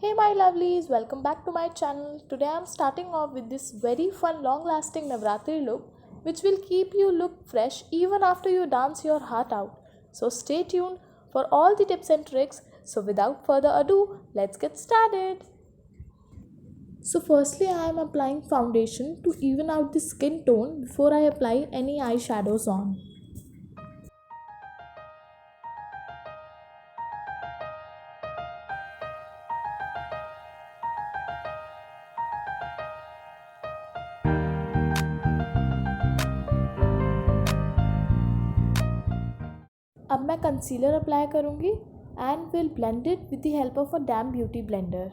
Hey my lovelies, welcome back to my channel. Today I'm starting off with this very fun long lasting Navratri look which will keep you look fresh even after you dance your heart out. So stay tuned for all the tips and tricks. So without further ado, let's get started. So firstly I am applying foundation to even out the skin tone before I apply any eyeshadows on. अब मैं concealer apply करूँगी and will blend it with the help of a dam beauty blender.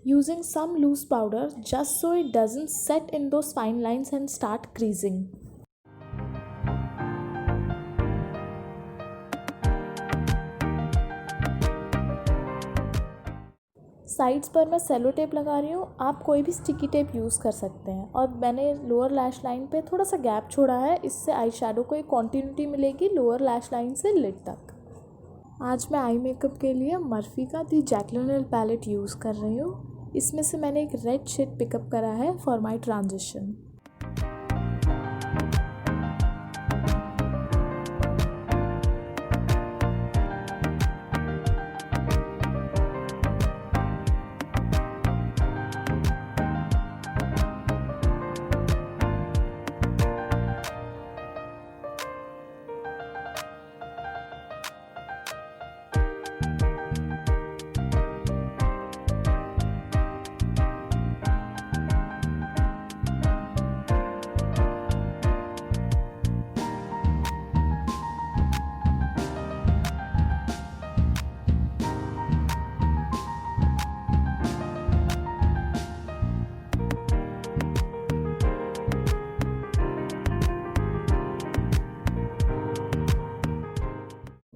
Using some loose powder just so it doesn't set in those fine lines and start creasing. Sides पर मैं cello tape लगा रही हूँ. आप कोई भी sticky tape use कर सकते हैं. और मैंने लोअर लैश लाइन पे थोड़ा सा गैप छोड़ा है. इससे आई शेडो को एक कॉन्टिन्यूटी मिलेगी लोअर लैश लाइन से लिड तक. आज मैं आई मेकअप के लिए मर्फी का दी जैकलिन पैलेट यूज़ कर रही हूँ. इसमें से मैंने एक रेड शेड पिकअप करा है फॉर माई ट्रांजिशन.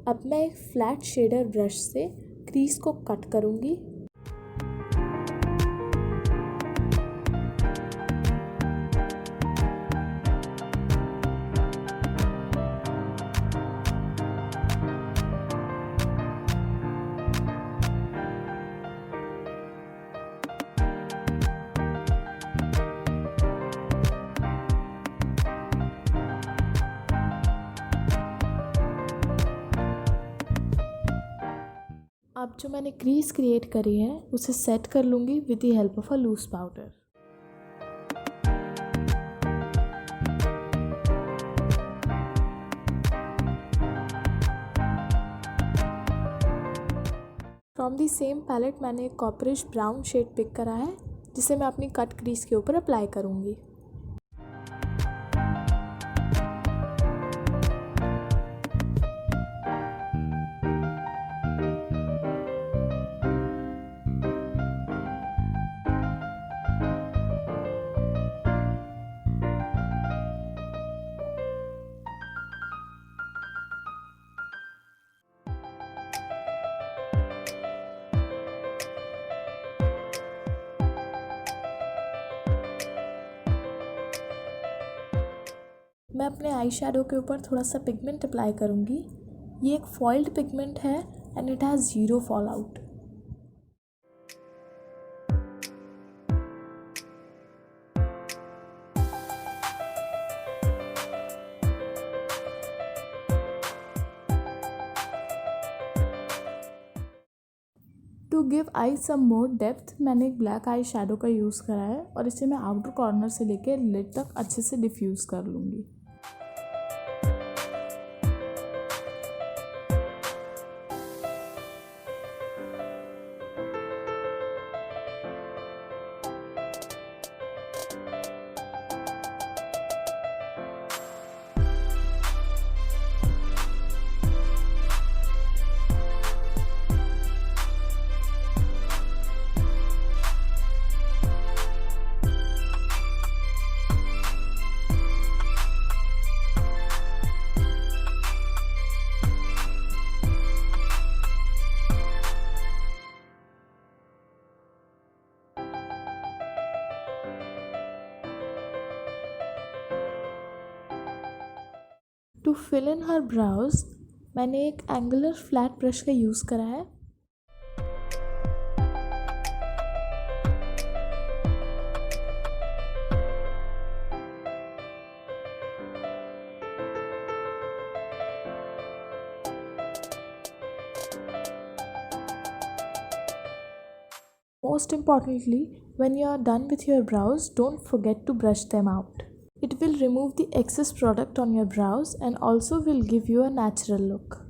अब मैं एक फ्लैट शेडर ब्रश से क्रीज को कट करूँगी. अब जो मैंने क्रीज क्रिएट करी है उसे सेट कर लूँगी with the help of a loose powder. From the same palette मैंने एक कॉपरिश ब्राउन शेड पिक करा है जिसे मैं अपनी कट क्रीज के ऊपर अप्लाई करूँगी. मैं अपने आई शेडो के ऊपर थोड़ा सा पिगमेंट अप्लाई करूँगी. ये एक फॉइल्ड पिगमेंट है and it has zero fall out. To give eye some more depth मैंने एक ब्लैक आई शेडो का यूज़ करा है और इसे मैं आउटर कॉर्नर से लेकर लिड तक अच्छे से डिफ्यूज़ कर लूँगी. To fill in her brows मैंने एक एंगुलर फ्लैट ब्रश का यूज़ करा है। Most importantly, when you are done with your brows, don't forget to brush them out. It will remove the excess product on your brows and also will give you a natural look.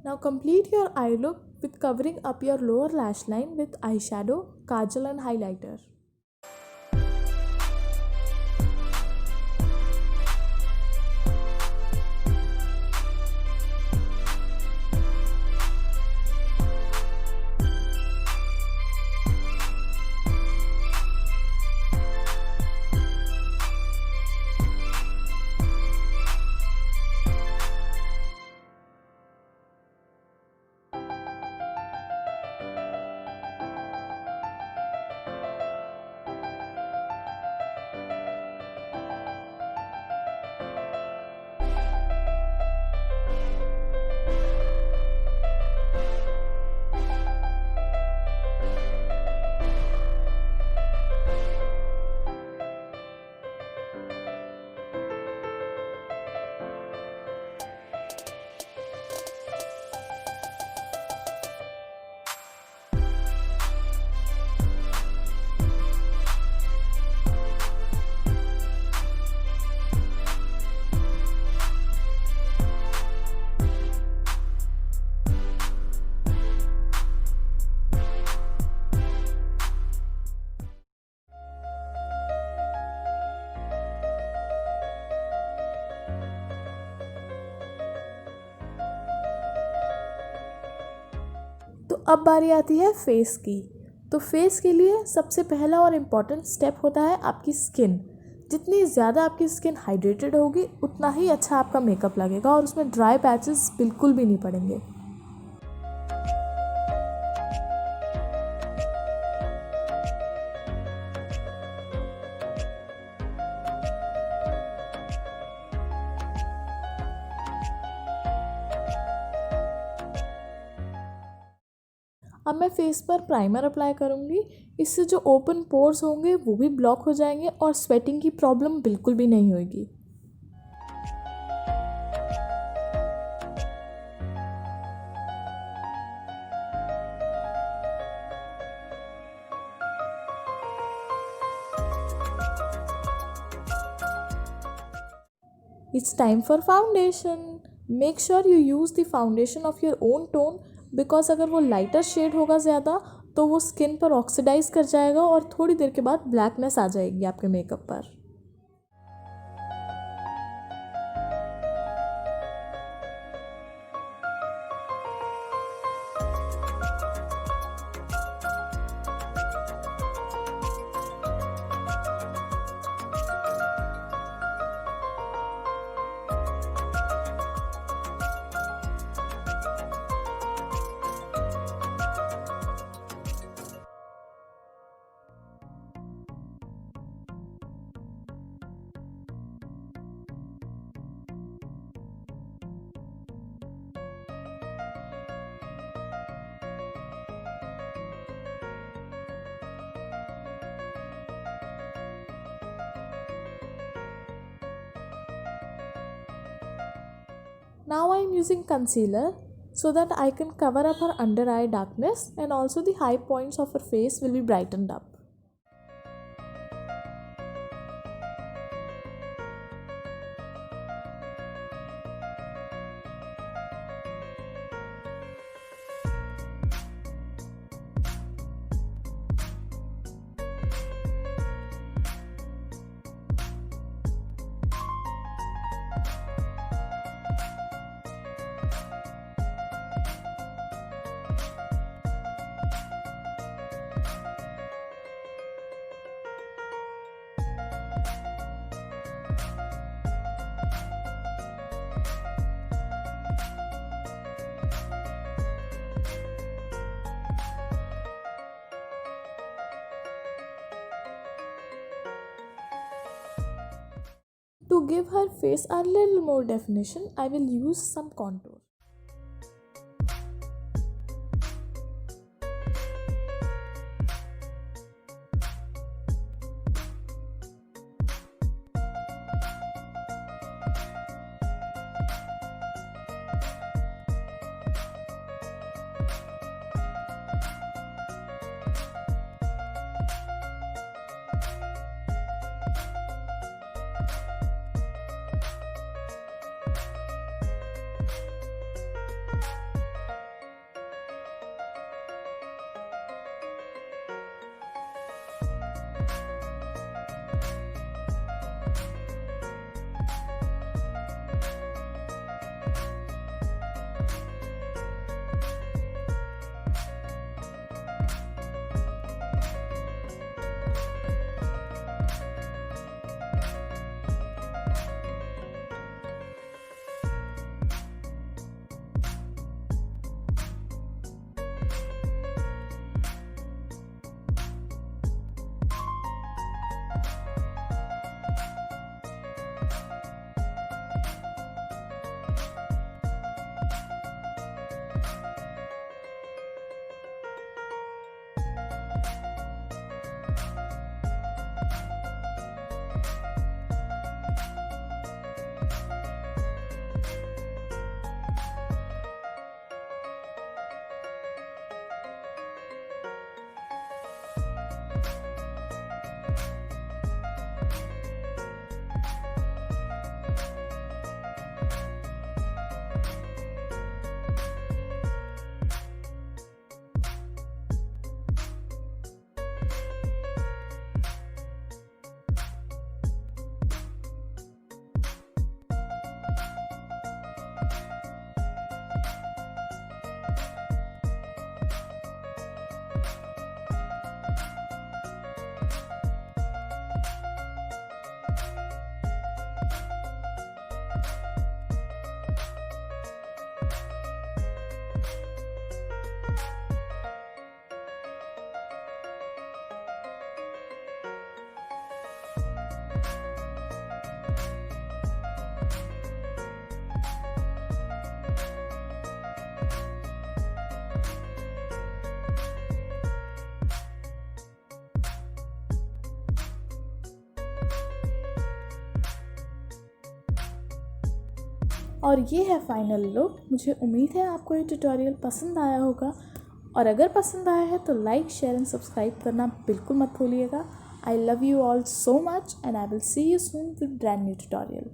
Now complete your eye look with covering up your lower lash line with eyeshadow, kajal and highlighter. तो अब बारी आती है face की। तो face के लिए सबसे पहला और इम्पॉर्टेंट स्टेप होता है आपकी स्किन। जितनी ज़्यादा आपकी स्किन हाइड्रेटेड होगी उतना ही अच्छा आपका मेकअप लगेगा और उसमें ड्राई पैचेस बिल्कुल भी नहीं पड़ेंगे। अब मैं फेस पर प्राइमर अप्लाई करूँगी। इससे जो ओपन पोर्स होंगे वो भी ब्लॉक हो जाएंगे और स्वेटिंग की प्रॉब्लम बिल्कुल भी नहीं होगी। It's time for foundation. Make sure you use the foundation of your own tone because अगर वो लाइटर शेड होगा ज़्यादा तो वो स्किन पर ऑक्सीडाइज कर जाएगा और थोड़ी देर के बाद ब्लैकनेस आ जाएगी आपके मेकअप पर। Now I am using concealer. so that I can cover up her under eye darkness, and also the high points of her face will be brightened up. To give her face a little more definition, I will use some contour. और ये है final look. मुझे उम्मीद है आपको ये tutorial पसंद आया होगा, और अगर पसंद आया है तो लाइक, शेयर एंड सब्सक्राइब करना बिल्कुल मत भूलिएगा। I love you all so much and I will see you soon with brand new tutorial.